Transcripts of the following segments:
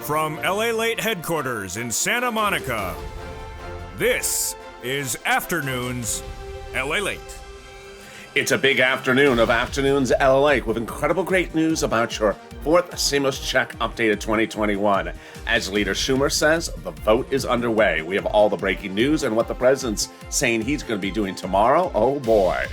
From LALATE headquarters in Santa Monica, this is Afternoons LALATE. It's a big afternoon of Afternoons LALATE with incredible great news about your fourth stimulus check updated 2021. As Leader Schumer says, the vote is underway. We have all the breaking news and what the president's saying he's going to be doing tomorrow. Oh boy.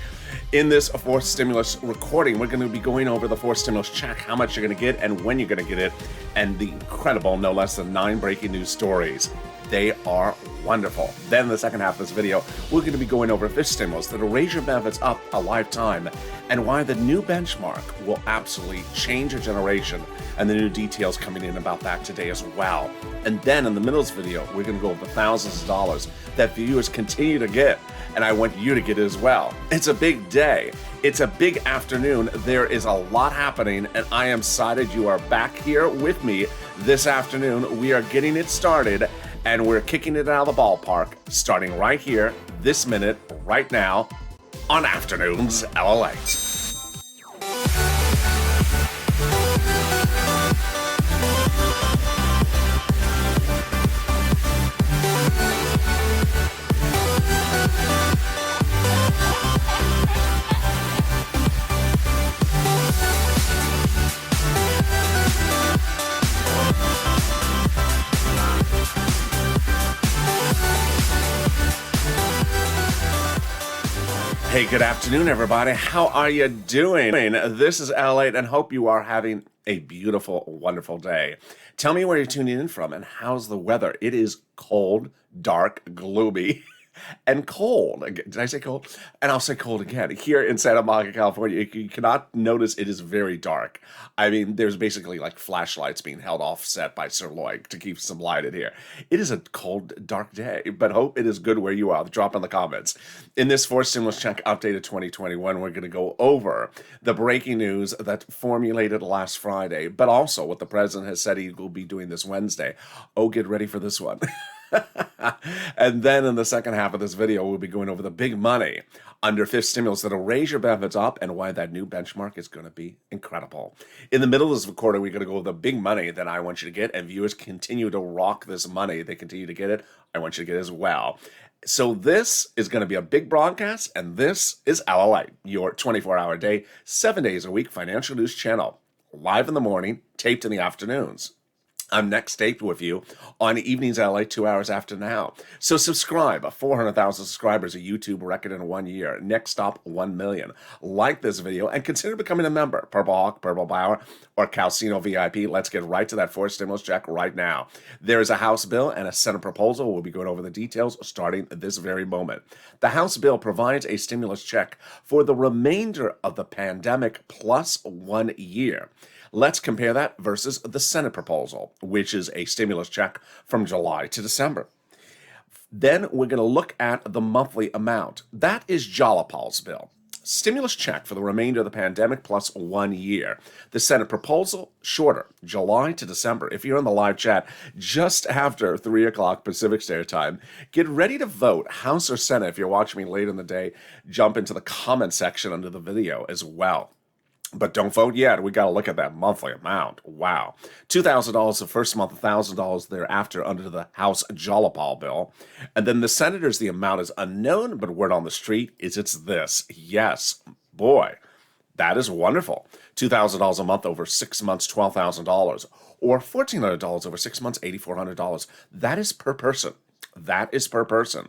In this fourth stimulus recording, we're going to be going over the fourth stimulus check, how much you're going to get and when you're going to get it, and the incredible, no less than 9 breaking news stories. They are wonderful. Then in the second half of this video, we're going to be going over this stimulus that'll raise your benefits up a lifetime and why the new benchmark will absolutely change a generation, and the new details coming in about that today as well. And then in the middle of this video, we're going to go over the thousands of dollars that viewers continue to get, and I want you to get it as well. It's a big day. It's a big afternoon. There is a lot happening, and I am excited you are back here with me this afternoon. We are getting it started, and we're kicking it out of the ballpark, starting right here, this minute, right now, on Afternoons LALATE. Hey, good afternoon, everybody. How are you doing? This is LALATE, and hope you are having a beautiful, wonderful day. Tell me where you're tuning in from and how's the weather. It is cold, dark, gloomy, and cold. Did I say cold? And I'll say cold again. Here in Santa Monica, California, you cannot notice it is very dark. I mean, there's basically like flashlights being held offset by Sir Lloyd to keep some light in here. It is a cold, dark day, but hope it is good where you are. Drop in the comments. In this fourth stimulus check updated 2021, we're going to go over the breaking news that formulated last Friday, but also what the president has said he will be doing this Wednesday. Oh, get ready for this one. And then in the second half of this video, we'll be going over the big money under fifth stimulus that'll raise your benefits up and why that new benchmark is going to be incredible. In the middle of this recording, we're going to go over the big money that I want you to get, and viewers continue to rock this money. They continue to get it. I want you to get it as well. So this is going to be a big broadcast, and this is LALATE, your 24-hour day, 7 days a week financial news channel. Live in the morning, taped in the afternoons. I'm next taped with you on Evenings LA 2 hours after now. So subscribe. 400,000 subscribers, a YouTube record in 1 year. Next stop, 1 million. Like this video and consider becoming a member. Purple Hawk, Purple Power, or Calcino VIP. Let's get right to that fourth stimulus check right now. There is a House bill and a Senate proposal. We'll be going over the details starting this very moment. The House bill provides a stimulus check for the remainder of the pandemic plus 1 year. Let's compare that versus the Senate proposal, which is a stimulus check from July to December. Then we're going to look at the monthly amount. That is Jolapal's bill. Stimulus check for the remainder of the pandemic plus 1 year. The Senate proposal, shorter, July to December. If you're in the live chat just after 3 o'clock Pacific Standard Time, get ready to vote, House or Senate. If you're watching me late in the day, jump into the comment section under the video as well. But don't vote yet. We got to look at that monthly amount. Wow. $2,000 the first month, $1,000 thereafter under the House Jolapal bill. And then the senators, the amount is unknown, but word on the street is it's this. Yes, boy, that is wonderful. $2,000 a month over 6 months, $12,000. Or $1,400 over 6 months, $8,400. That is per person. That is per person.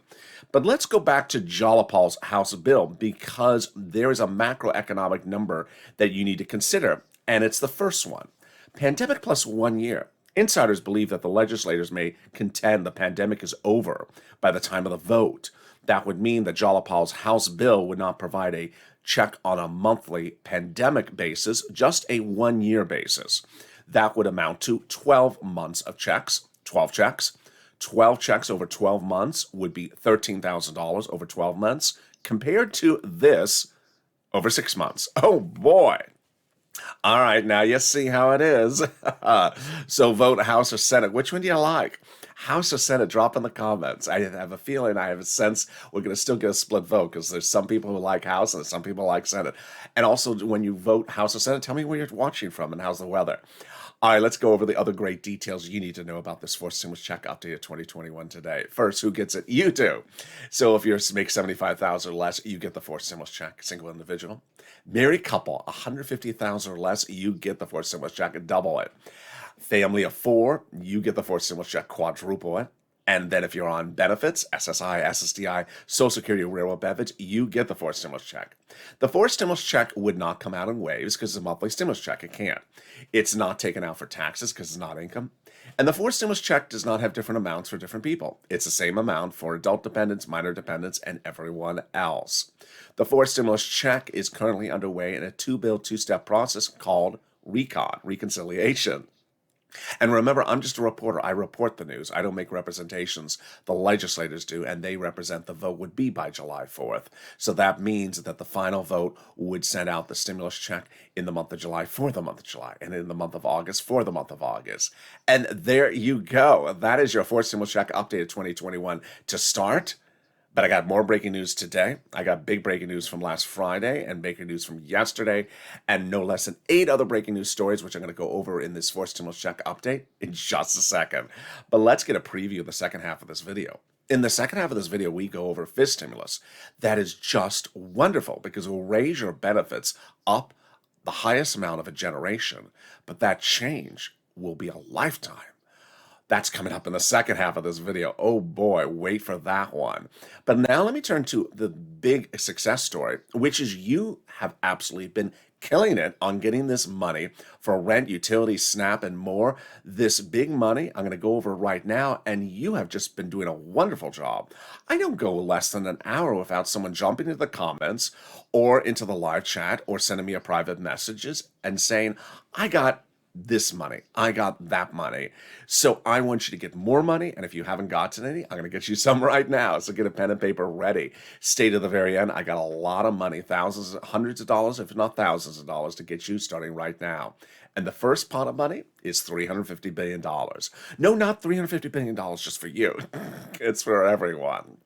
But let's go back to Jolapal's House bill because there is a macroeconomic number that you need to consider, and it's the first one. Pandemic plus 1 year. Insiders believe that the legislators may contend the pandemic is over by the time of the vote. That would mean that Jolapal's House bill would not provide a check on a monthly pandemic basis, just a 1 year basis. That would amount to 12 months of checks, 12 checks. 12 checks over 12 months would be $13,000 over 12 months compared to this over 6 months. Oh boy. All right, now you see how it is. So vote House or Senate. Which one do you like? House or Senate? Drop in the comments. I have a feeling, I have a sense we're going to still get a split vote because there's some people who like House and there's some people who like Senate. And also, when you vote House or Senate, tell me where you're watching from and how's the weather. All right, let's go over the other great details you need to know about this fourth stimulus check update of 2021 today. First, who gets it? You do. So if you make 75,000 or less, you get the fourth stimulus check. Single individual, married couple, 150,000 or less, you get the fourth stimulus check and double it. Family of four, you get the fourth stimulus check, quadruple it. And then if you're on benefits, SSI, SSDI, Social Security, railroad benefits, you get the fourth stimulus check. The fourth stimulus check would not come out in waves because it's a monthly stimulus check. It can't. It's not taken out for taxes because it's not income. And the fourth stimulus check does not have different amounts for different people. It's the same amount for adult dependents, minor dependents, and everyone else. The fourth stimulus check is currently underway in a two-bill, two-step process called reconciliation. And remember, I'm just a reporter. I report the news. I don't make representations. The legislators do, and they represent the vote would be by July 4th. So that means that the final vote would send out the stimulus check in the month of July for the month of July, and in the month of August for the month of August. And there you go. That is your fourth stimulus check updated 2021 to start. But I got more breaking news today. I got big breaking news from last Friday and breaking news from yesterday, and no less than 8 other breaking news stories, which I'm going to go over in this fourth stimulus check update in just a second. But let's get a preview of the second half of this video. In the second half of this video, we go over fifth stimulus. That is just wonderful because it will raise your benefits up the highest amount of a generation, but that change will be a lifetime. That's coming up in the second half of this video. Oh boy, wait for that one. But now let me turn to the big success story, which is you have absolutely been killing it on getting this money for rent, utilities, SNAP, and more. This big money I'm going to go over right now, and you have just been doing a wonderful job. I don't go less than an hour without someone jumping into the comments or into the live chat or sending me a private messages and saying, I got this money, I got that money. So I want you to get more money, and if you haven't gotten any, I'm going to get you some right now. So get a pen and paper ready. Stay to the very end. I got a lot of money, thousands, hundreds of dollars, if not thousands of dollars, to get you starting right now. And the first pot of money is $350 billion. No, not $350 billion just for you. It's for everyone.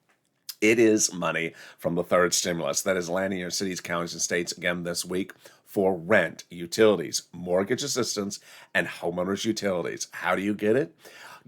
It is money from the third stimulus that is landing in your cities, counties, and states again this week for rent, utilities, mortgage assistance, and homeowners utilities. How do you get it?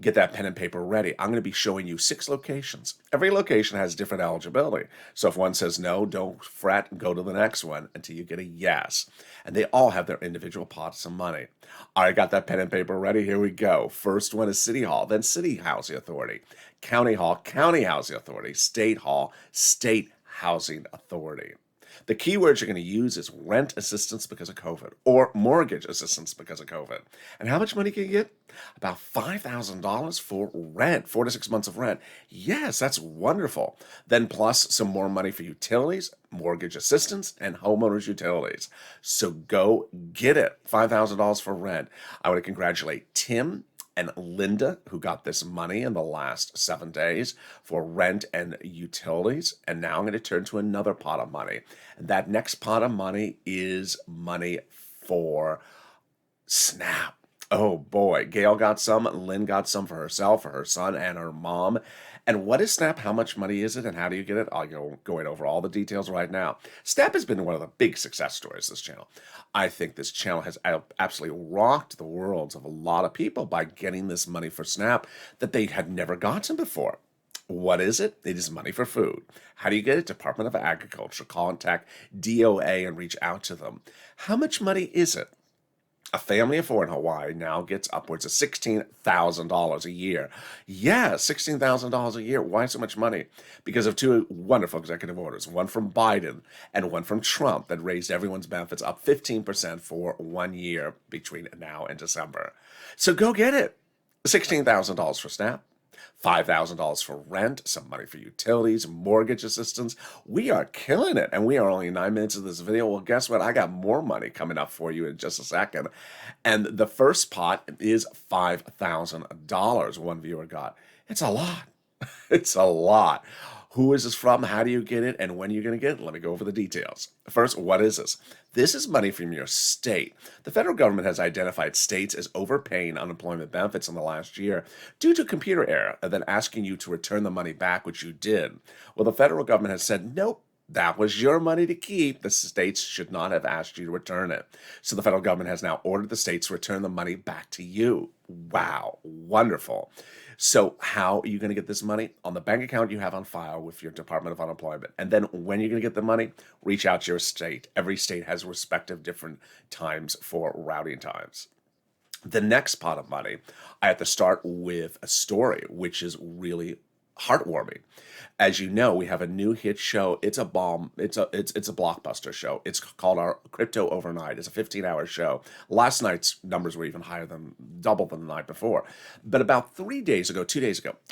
Get that pen and paper ready. I'm going to be showing you 6 locations. Every location has different eligibility. So if one says no, don't fret, go to the next one until you get a yes. And they all have their individual pots of money. I got that pen and paper ready. Here we go. First one is City Hall, then City Housing Authority, County Hall, County Housing Authority, State Hall, State Housing Authority. The keywords you're going to use is rent assistance because of COVID or mortgage assistance because of COVID. And how much money can you get? About $5,000 for rent, 4 to 6 months of rent. Yes, that's wonderful. Then plus some more money for utilities, mortgage assistance, and homeowners utilities. So go get it. $5,000 for rent. I want to congratulate Tim and Linda, who got this money in the last 7 days for rent and utilities. And now I'm going to turn to another pot of money. And that next pot of money is money for SNAP. Oh boy, Gail got some, Lynn got some for herself, for her son, and her mom. And what is SNAP? How much money is it? And how do you get it? I'll go going over all the details right now. SNAP has been one of the big success stories of this channel. I think this channel has absolutely rocked the worlds of a lot of people by getting this money for SNAP that they had never gotten before. What is it? It is money for food. How do you get it? Department of Agriculture. Contact DOA and reach out to them. How much money is it? A family of 4 in Hawaii now gets upwards of $16,000 a year. Yeah, $16,000 a year. Why so much money? Because of 2 wonderful executive orders, one from Biden and one from Trump that raised everyone's benefits up 15% for 1 year between now and December. So go get it. $16,000 for SNAP. $5,000 for rent, some money for utilities, mortgage assistance. We are killing it, and we are only 9 minutes of this video. Well, guess what? I got more money coming up for you in just a second. And the first pot is $5,000 one viewer got. It's a lot. It's a lot. Who is this from? How do you get it? And when are you going to get it? Let me go over the details. First, what is this? This is money from your state. The federal government has identified states as overpaying unemployment benefits in the last year due to computer error and then asking you to return the money back, which you did. Well, the federal government has said, nope. That was your money to keep. The states should not have asked you to return it. So the federal government has now ordered the states to return the money back to you. Wow, wonderful. So how are you going to get this money? On the bank account you have on file with your Department of Unemployment. And then when you're going to get the money, reach out to your state. Every state has respective different times for routing times. The next pot of money, I have to start with a story, which is really heartwarming. As you know, we have a new hit show. It's a bomb. It's a blockbuster show. It's called our Crypto Overnight. It's a 15-hour show. Last night's numbers were even higher than double than the night before. But about 2 days ago,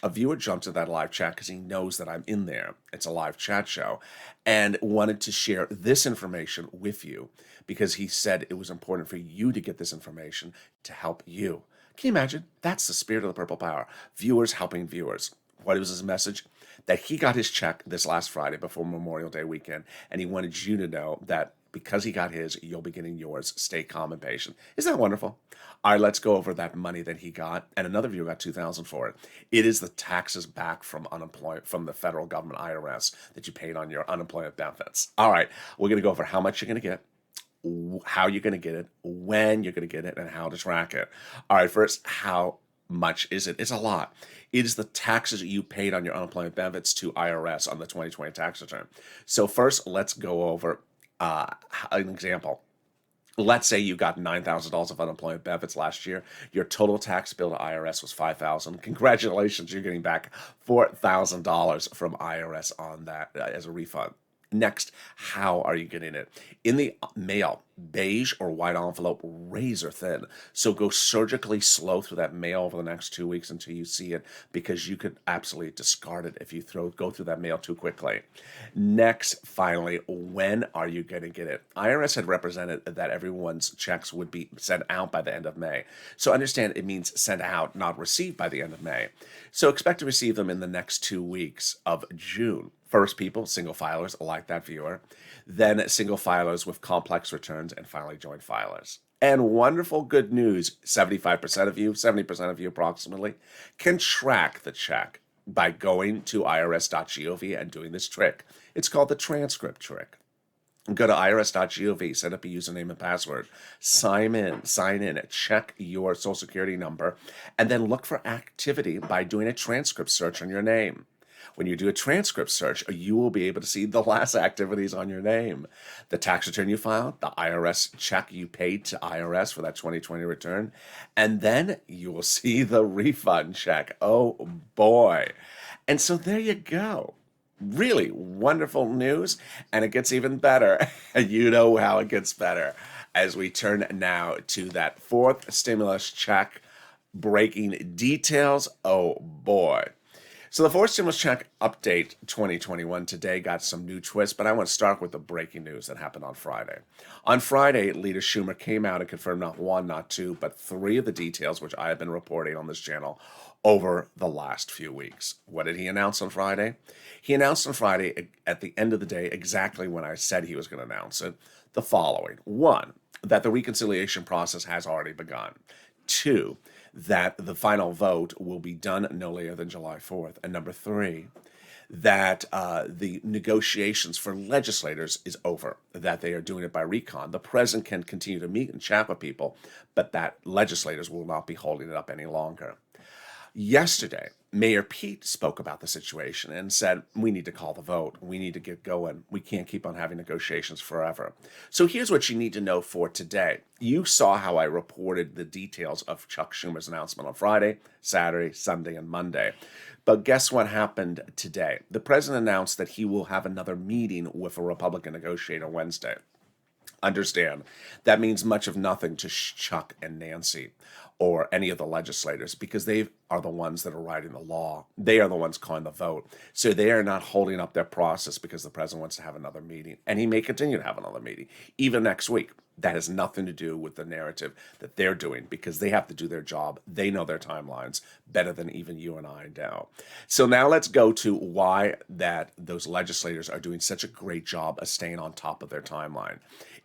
a viewer jumped to that live chat because he knows that I'm in there. It's a live chat show, and wanted to share this information with you because he said it was important for you to get this information to help you. Can you imagine? That's the spirit of the Purple Power. Viewers helping viewers. What was his message? That he got his check this last Friday before Memorial Day weekend, and he wanted you to know that because he got his, you'll be getting yours. Stay calm and patient. Isn't that wonderful? All right, let's go over that money that he got, and another viewer got $2,000 for it. It is the taxes back from the federal government IRS that you paid on your unemployment benefits. All right, we're going to go over how much you're going to get, how you're going to get it, when you're going to get it, and how to track it. All right, first, how much is it? It's a lot. It is the taxes you paid on your unemployment benefits to IRS on the 2020 tax return. So first, let's go over an example. Let's say you got $9,000 of unemployment benefits last year. Your total tax bill to IRS was $5,000. Congratulations, you're getting back $4,000 from IRS on that as a refund. Next, how are you getting it? In the mail, beige or white envelope, razor thin. So go surgically slow through that mail over the next 2 weeks until you see it, because you could absolutely discard it if you go through that mail too quickly. Next, finally, when are you going to get it? IRS had represented that everyone's checks would be sent out by the end of May. So understand it means sent out, not received by the end of May. So expect to receive them in the next 2 weeks of June. First people, single filers like that viewer, then single filers with complex returns, and finally joint filers. And wonderful good news, 75% of you, 70% of you approximately, can track the check by going to irs.gov and doing this trick. It's called the transcript trick. Go to irs.gov, set up a username and password, sign in, check your social security number, and then look for activity by doing a transcript search on your name. When you do a transcript search, you will be able to see the last activities on your name. The tax return you filed, the IRS check you paid to IRS for that 2020 return, and then you will see the refund check. Oh boy. And so there you go. Really wonderful news, and it gets even better. You know how it gets better as we turn now to that fourth stimulus check, breaking details. Oh boy. So the fourth stimulus check update 2021 today got some new twists, but I want to start with the breaking news that happened on Friday. On Friday, Leader Schumer came out and confirmed not one, not two, but three of the details which I have been reporting on this channel over the last few weeks. What did he announce on Friday? He announced on Friday at the end of the day exactly when I said he was going to announce it, the following. One, that the reconciliation process has already begun. Two, that the final vote will be done no later than July 4th. And number three, that the negotiations for legislators is over, that they are doing it by recon. The president can continue to meet and chat with people, but that legislators will not be holding it up any longer. Yesterday, Mayor Pete spoke about the situation and said, we need to call the vote. We need to get going. We can't keep on having negotiations forever. So here's what you need to know for today. You saw how I reported the details of Chuck Schumer's announcement on Friday, Saturday, Sunday, and Monday. But guess what happened today? The president announced that he will have another meeting with a Republican negotiator Wednesday. understand, that means much of nothing to Chuck and Nancy or any of the legislators, because they are the ones that are writing the law. They are the ones calling the vote. So they are not holding up their process because the president wants to have another meeting. And he may continue to have another meeting, even next week. That has nothing to do with the narrative that they're doing, because they have to do their job. They know their timelines better than even you and I know. So now let's go to why that those legislators are doing such a great job of staying on top of their timeline.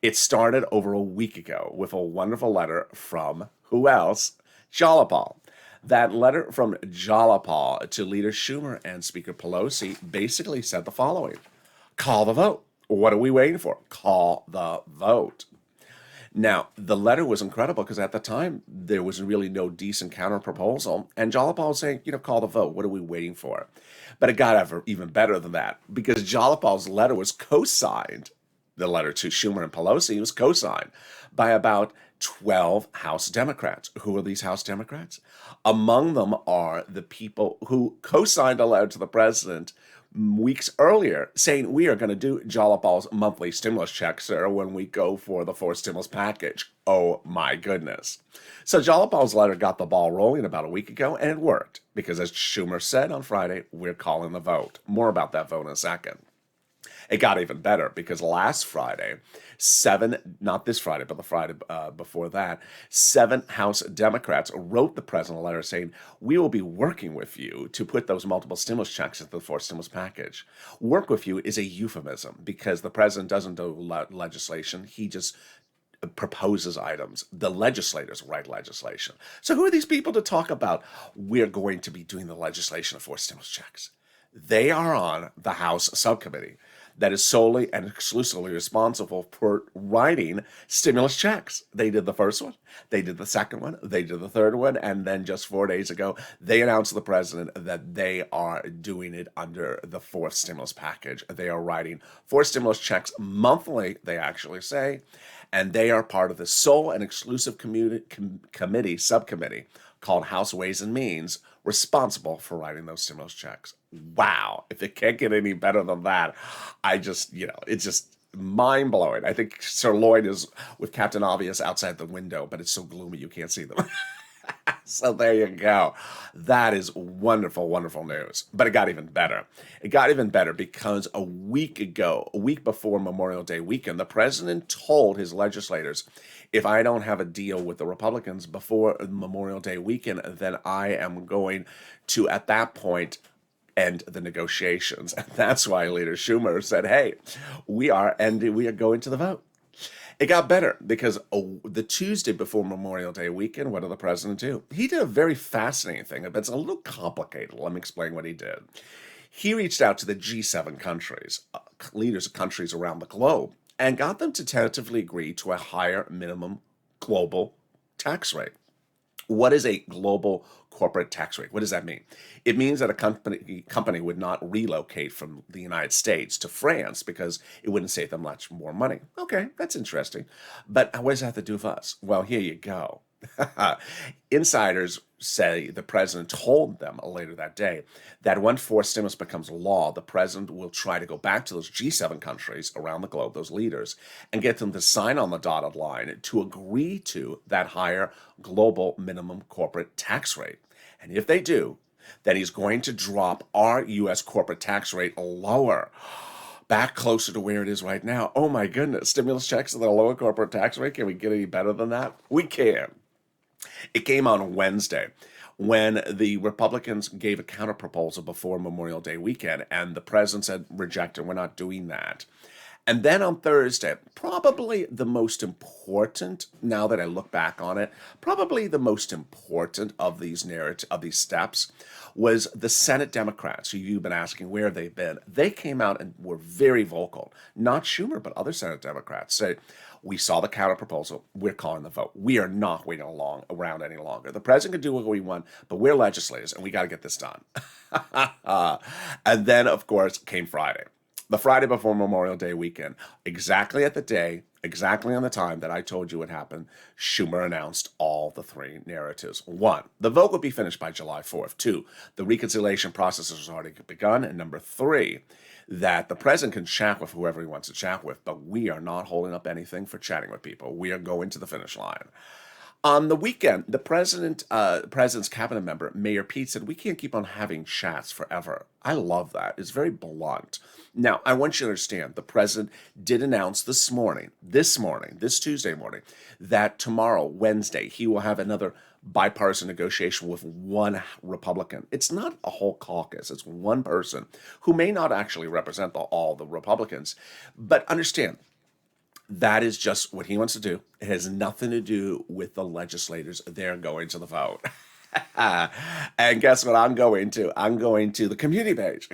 It started over a week ago with a wonderful letter from who else? Jalopal. That letter from Jalopal to Leader Schumer and Speaker Pelosi basically said the following: call the vote. What are we waiting for? Call the vote. Now, the letter was incredible because at the time, there was really no decent counter proposal. And Jalopal was saying, call the vote. What are we waiting for? But it got even better than that, because Jalopal's letter was co-signed. The letter to Schumer and Pelosi was co-signed by about 12 House Democrats. Who are these House Democrats? Among them are the people who co-signed a letter to the president weeks earlier saying, we are going to do Jalopal's monthly stimulus check, sir, when we go for the fourth stimulus package. Oh my goodness. So Jalopal's letter got the ball rolling about a week ago, and it worked, because as Schumer said on Friday, we're calling the vote. More about that vote in a second. It got even better, because last Friday, not this Friday, but the Friday before that, 7 House Democrats wrote the president a letter saying, we will be working with you to put those multiple stimulus checks into the fourth stimulus package. Work with you is a euphemism, because the president doesn't do legislation. He just proposes items. The legislators write legislation. So who are these people to talk about, we're going to be doing the legislation of fourth stimulus checks? They are on the House subcommittee that is solely and exclusively responsible for writing stimulus checks. They did the first one, they did the second one, they did the third one, and then just 4 days ago, they announced to the president that they are doing it under the fourth stimulus package. They are writing 4 stimulus checks monthly, they actually say, and they are part of the sole and exclusive subcommittee called House Ways and Means, responsible for writing those stimulus checks. Wow. If it can't get any better than that, it's just mind-blowing. I think Sir Lloyd is with Captain Obvious outside the window, but it's so gloomy you can't see them. So there you go. That is wonderful, wonderful news. But it got even better. It got even better because a week before Memorial Day weekend, the president told his legislators, if I don't have a deal with the Republicans before Memorial Day weekend, then I am going to, at that point, end the negotiations. And that's why Leader Schumer said, hey, we are going to the vote. It got better because the Tuesday before Memorial Day weekend, what did the president do? He did a very fascinating thing, but it's a little complicated. Let me explain what he did. He reached out to the G7 countries, leaders of countries around the globe, and got them to tentatively agree to a higher minimum global tax rate. What is a global corporate tax rate? What does that mean? It means that a company would not relocate from the United States to France because it wouldn't save them much more money. Okay, that's interesting. But what does that have to do with us? Well, here you go. Insiders say the president told them later that day that when fourth stimulus becomes law, the president will try to go back to those G7 countries around the globe, those leaders, and get them to sign on the dotted line to agree to that higher global minimum corporate tax rate. And if they do, then he's going to drop our U.S. corporate tax rate lower, back closer to where it is right now. Oh my goodness, stimulus checks at a lower corporate tax rate. Can we get any better than that? We can. It came on Wednesday when the Republicans gave a counterproposal before Memorial Day weekend, and the president said, reject it, we're not doing that. And then on Thursday, probably the most important, now that I look back on it, probably the most important of these steps was the Senate Democrats, who you've been asking where they've been. They came out and were very vocal. Not Schumer, but other Senate Democrats say, we saw the counterproposal. We're calling the vote. We are not waiting around any longer. The president can do what we want, but we're legislators, and we got to get this done. And then, of course, came Friday. The Friday before Memorial Day weekend, exactly at the day, exactly on the time that I told you would happen, Schumer announced all the three narratives. One, the vote would be finished by July 4th. Two, the reconciliation process has already begun. And number three, that the president can chat with whoever he wants to chat with, but we are not holding up anything for chatting with people. We are going to the finish line. On the weekend, the president's cabinet member, Mayor Pete, said, we can't keep on having chats forever. I love that. It's very blunt. Now, I want you to understand, the president did announce this Tuesday morning, that tomorrow, Wednesday, he will have another bipartisan negotiation with one Republican. It's not a whole caucus. It's one person who may not actually represent all the Republicans. But understand, that is just what he wants to do. It has nothing to do with the legislators. They're going to the vote. And guess what I'm going to? I'm going to the community page.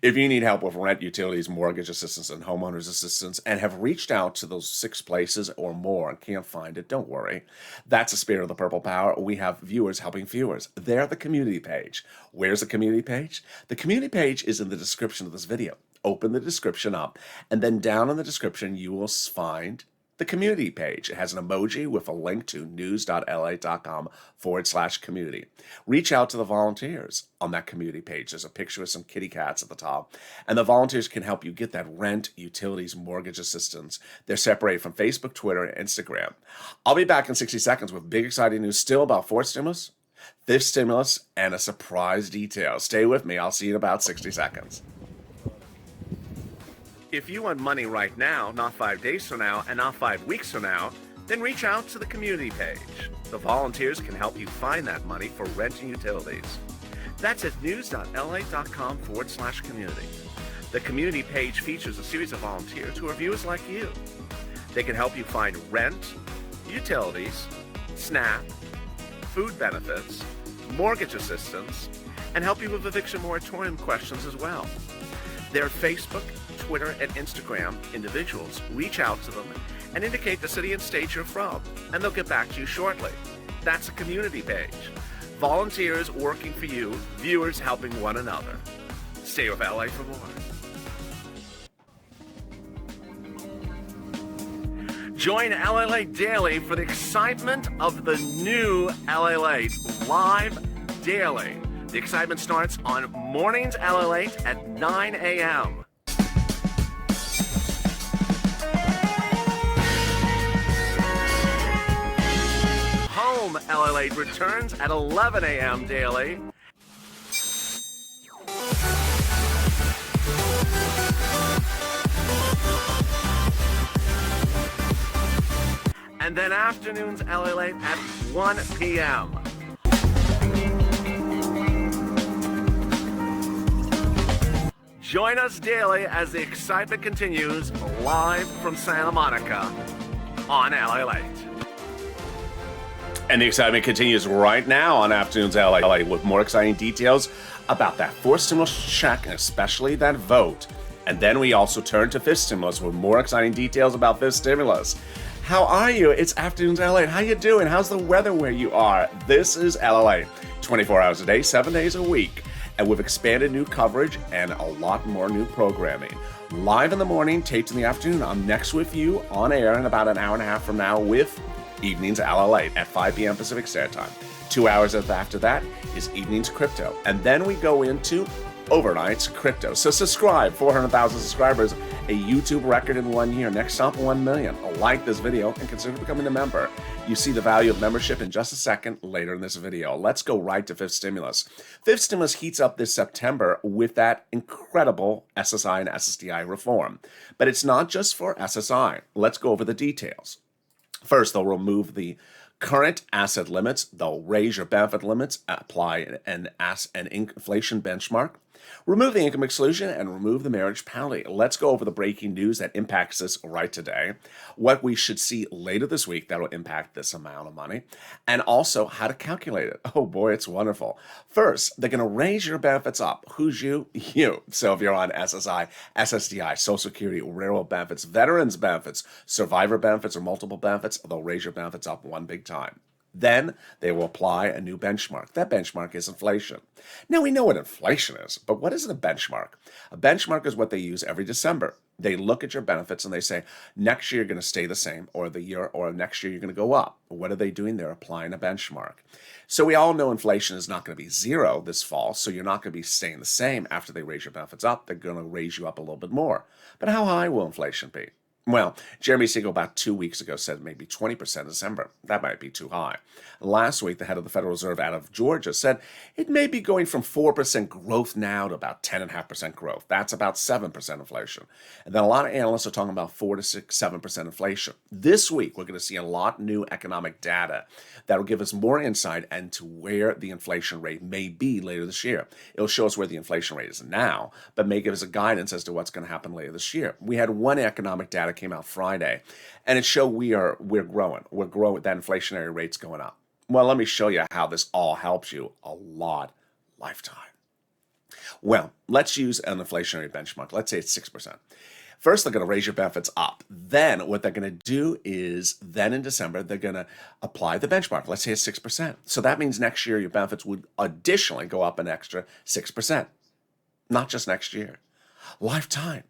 If you need help with rent, utilities, mortgage assistance, and homeowners assistance, and have reached out to those 6 places or more and can't find it, don't worry. That's the spirit of the Purple Power. We have viewers helping viewers. They're the community page. Where's the community page? The community page is in the description of this video. Open the description up, and then down in the description, you will find the community page. It has an emoji with a link to news.lalate.com/community. Reach out to the volunteers on that community page. There's a picture of some kitty cats at the top, and the volunteers can help you get that rent, utilities, mortgage assistance. They're separated from Facebook, Twitter, and Instagram. I'll be back in 60 seconds with big exciting news still about fourth stimulus, fifth stimulus, and a surprise detail. Stay with me. I'll see you in about 60 seconds. If you want money right now, not 5 days from now, and not 5 weeks from now, then reach out to the community page. The volunteers can help you find that money for rent and utilities. That's at news.lalate.com/community. The community page features a series of volunteers who are viewers like you. They can help you find rent, utilities, SNAP, food benefits, mortgage assistance, and help you with eviction moratorium questions as well. Their Facebook, Twitter, and Instagram individuals reach out to them and indicate the city and state you're from, and they'll get back to you shortly. That's a community page. Volunteers working for you, viewers helping one another. Stay with LA for more. Join LALATE Daily for the excitement of the new LALATE live daily. The excitement starts on Mornings LALATE at 9 a.m. Home LALATE returns at 11 a.m. daily. And then afternoons LALATE at 1 p.m. Join us daily as the excitement continues live from Santa Monica on LALATE. And the excitement continues right now on Afternoons LALATE with more exciting details about that fourth stimulus check and especially that vote. And then we also turn to fifth stimulus with more exciting details about fifth stimulus. How are you? It's Afternoons LALATE. How you doing? How's the weather where you are? This is LALATE. 24 hours a day, 7 days a week. And with expanded new coverage and a lot more new programming. Live in the morning, taped in the afternoon. I'm next with you on air in about an hour and a half from now with Evenings LALATE at 5 p.m. Pacific Standard Time. 2 hours after that is Evenings Crypto. And then we go into Overnights Crypto. So subscribe, 400,000 subscribers, a YouTube record in 1 year. Next stop, 1 million. Like this video and consider becoming a member. You see the value of membership in just a second later in this video. Let's go right to fifth stimulus. Fifth stimulus heats up this September with that incredible SSI and SSDI reform. But it's not just for SSI. Let's go over the details. First, they'll remove the current asset limits. They'll raise your benefit limits, apply an inflation benchmark, remove the income exclusion, and remove the marriage penalty. Let's go over the breaking news that impacts this right today, what we should see later this week that will impact this amount of money, and also how to calculate it. Oh boy, it's wonderful. First, they're going to raise your benefits up. Who's you? You. So if you're on SSI, SSDI, Social Security, railroad benefits, veterans benefits, survivor benefits, or multiple benefits, they'll raise your benefits up one big time. Then they will apply a new benchmark. That benchmark is inflation. Now we know what inflation is, but what is a benchmark? A benchmark is what they use every December. They look at your benefits and they say, next year you're going to stay the same, or next year you're going to go up. What are they doing? They're applying a benchmark. So we all know inflation is not going to be zero this fall, so you're not going to be staying the same after they raise your benefits up. They're going to raise you up a little bit more. But how high will inflation be? Well, Jeremy Siegel about 2 weeks ago said maybe 20% in December. That might be too high. Last week, the head of the Federal Reserve out of Georgia said it may be going from 4% growth now to about 10.5% growth. That's about 7% inflation. And then a lot of analysts are talking about 4 to 6, 7% inflation. This week, we're going to see a lot of new economic data that will give us more insight into where the inflation rate may be later this year. It'll show us where the inflation rate is now, but may give us a guidance as to what's going to happen later this year. We had one economic data came out Friday, and it showed we're growing. We're growing. That inflationary rate's going up. Well, let me show you how this all helps you a lot lifetime. Well, let's use an inflationary benchmark. Let's say it's 6%. First, they're going to raise your benefits up. Then what they're going to do is then in December, they're going to apply the benchmark. Let's say it's 6%. So that means next year your benefits would additionally go up an extra 6%. Not just next year, lifetime.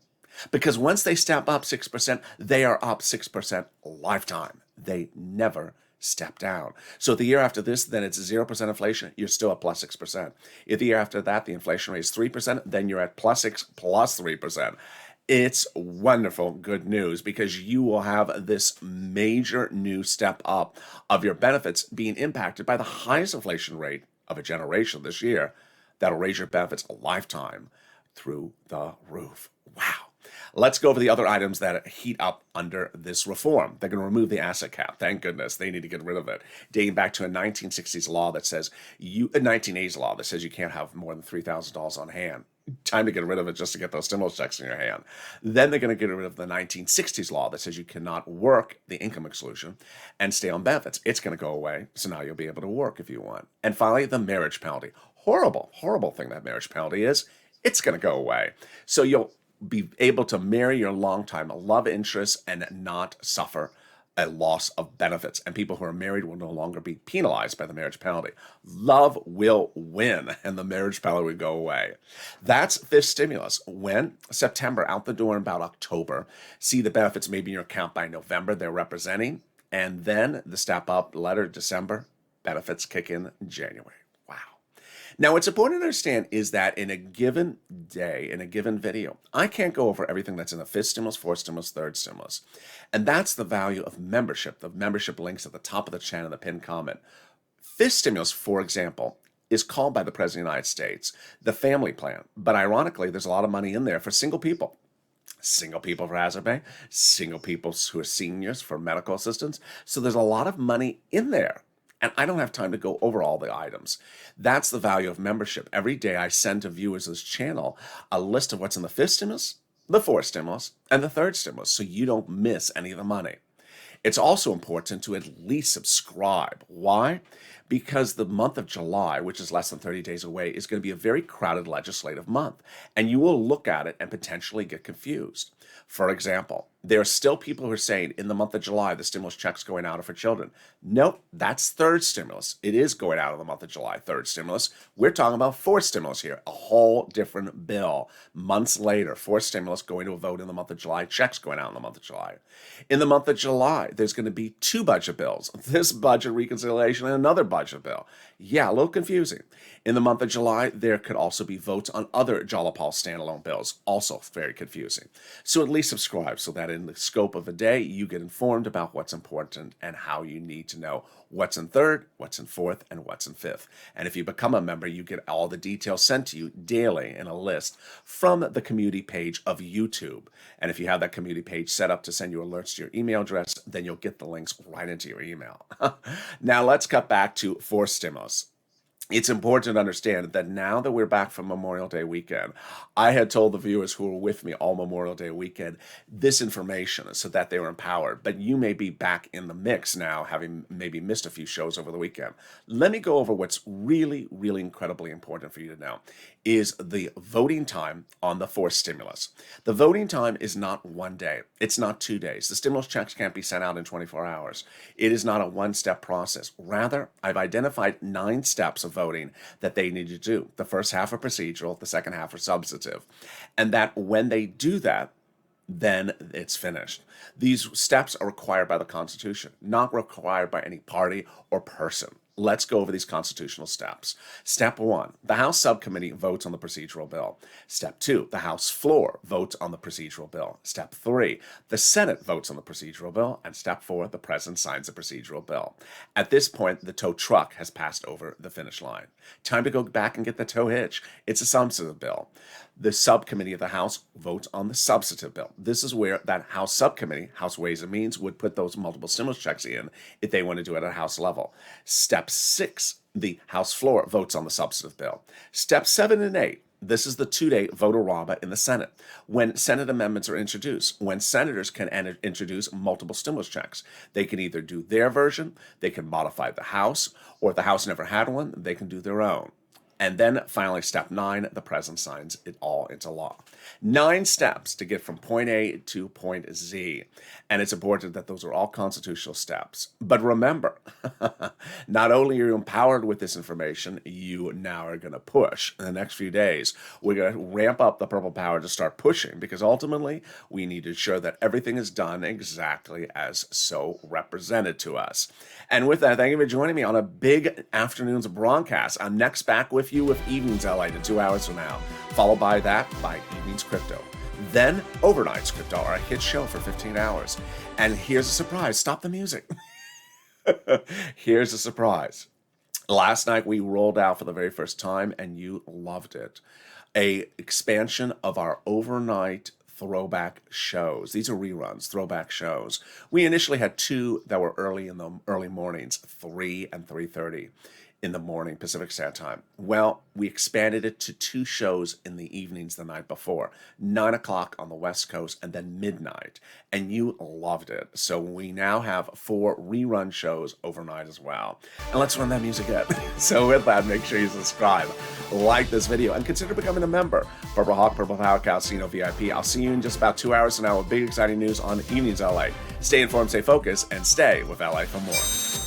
Because once they step up 6%, they are up 6% lifetime. They never step down. So the year after this, then it's 0% inflation, you're still at plus 6%. If the year after that, the inflation rate is 3%, then you're at plus 6 plus 3%. It's wonderful good news because you will have this major new step up of your benefits being impacted by the highest inflation rate of a generation this year. That'll raise your benefits a lifetime through the roof. Wow. Let's go over the other items that heat up under this reform. They're going to remove the asset cap. Thank goodness. They need to get rid of it. Dating back to a 1960s law that says a 1980s law that says you can't have more than $3,000 on hand. Time to get rid of it just to get those stimulus checks in your hand. Then they're going to get rid of the 1960s law that says you cannot work, the income exclusion, and stay on benefits. It's going to go away. So now you'll be able to work if you want. And finally, the marriage penalty. Horrible, horrible thing that marriage penalty is. It's going to go away. So you'll be able to marry your longtime love interest and not suffer a loss of benefits. And people who are married will no longer be penalized by the marriage penalty. Love will win and the marriage penalty will go away. That's fifth stimulus. When September, out the door in about October, see the benefits maybe in your account by November, they're representing. And then the step up letter, December, benefits kick in January. Now, what's important to understand is that in a given day, in a given video, I can't go over everything that's in the fifth stimulus, fourth stimulus, third stimulus. And that's the value of membership. The membership links at the top of the channel, the pinned comment. Fifth stimulus, for example, is called by the President of the United States the family plan. But ironically, there's a lot of money in there for single people. Single people for hazard pay, single people who are seniors for medical assistance. So there's a lot of money in there. And I don't have time to go over all the items. That's the value of membership. Every day I send to viewers of this channel a list of what's in the fifth stimulus, the fourth stimulus, and the third stimulus, so you don't miss any of the money. It's also important to at least subscribe. Why? Because the month of July, which is less than 30 days away, is going to be a very crowded legislative month. And you will look at it and potentially get confused. For example, there are still people who are saying in the month of July, the stimulus check's going out for children. Nope, that's third stimulus. It is going out in the month of July, third stimulus. We're talking about fourth stimulus here, a whole different bill. Months later, fourth stimulus going to a vote in the month of July, checks going out in the month of July. In the month of July, there's going to be two budget bills, this budget reconciliation and another budget bill. Yeah, a little confusing. In the month of July, there could also be votes on other Jalapal standalone bills, also very confusing. So at least subscribe so that in the scope of a day, you get informed about what's important and how you need to know what's in third, what's in fourth, and what's in fifth. And if you become a member, you get all the details sent to you daily in a list from the community page of YouTube. And if you have that community page set up to send you alerts to your email address, then you'll get the links right into your email. Now let's cut back to fourth stimulus. it's important to understand that now that we're back from Memorial Day weekend, I had told the viewers who were with me all Memorial Day weekend this information so that they were empowered. But you may be back in the mix now, having maybe missed a few shows over the weekend. Let me go over what's really, really incredibly important for you to know is the voting time on the forced stimulus. The voting time is not 1 day. It's not 2 days. The stimulus checks can't be sent out in 24 hours. It is not a one-step process. Rather, I've identified 9 steps of voting that they need to do. The first half are procedural, the second half are substantive. And that when they do that, then it's finished. These steps are required by the Constitution, not required by any party or person. Let's go over these constitutional steps. Step 1, the House subcommittee votes on the procedural bill. Step 2, the House floor votes on the procedural bill. Step 3, the Senate votes on the procedural bill. And step 4, the President signs the procedural bill. At this point, the tow truck has passed over the finish line. Time to go back and get the tow hitch. It's a substantive bill. The subcommittee of the House votes on the substantive bill. This is where that House subcommittee, House Ways and Means, would put those multiple stimulus checks in if they want to do it at a House level. Step 6, the House floor votes on the substantive bill. Step 7 and 8, this is the 2-day vote-a-rama in the Senate. When Senate amendments are introduced, when senators can introduce multiple stimulus checks, they can either do their version, they can modify the House, or if the House never had one, they can do their own. And then finally, step 9, the president signs it all into law. 9 steps to get from point A to point Z. And it's important that those are all constitutional steps. But remember, not only are you empowered with this information, you now are going to push. In the next few days, we're going to ramp up the purple power to start pushing, because ultimately we need to ensure that everything is done exactly as so represented to us. And with that, thank you for joining me on a big afternoon's broadcast. I'm next back with you with Evenings LALATE in 2 hours from now, followed by that by Evenings Crypto. Then Overnights Crypto, our hit show for 15 hours. And here's a surprise. Stop the music. Here's a surprise. Last night we rolled out for the very first time, and you loved it, a expansion of our overnight throwback shows. These are reruns, throwback shows. We initially had 2 that were early in the early mornings, 3 and 3:30 in the morning Pacific Standard Time. Well, we expanded it to 2 shows in the evenings the night before, 9 o'clock on the West Coast and then midnight. And you loved it. So we now have 4 rerun shows overnight as well. And let's run that music up. So with that, make sure you subscribe, like this video, and consider becoming a member. Purple Hawk, Purple Power, Calcino VIP. I'll see you in just about 2 hours from now with big exciting news on Evenings LA. Stay informed, stay focused, and stay with LA for more.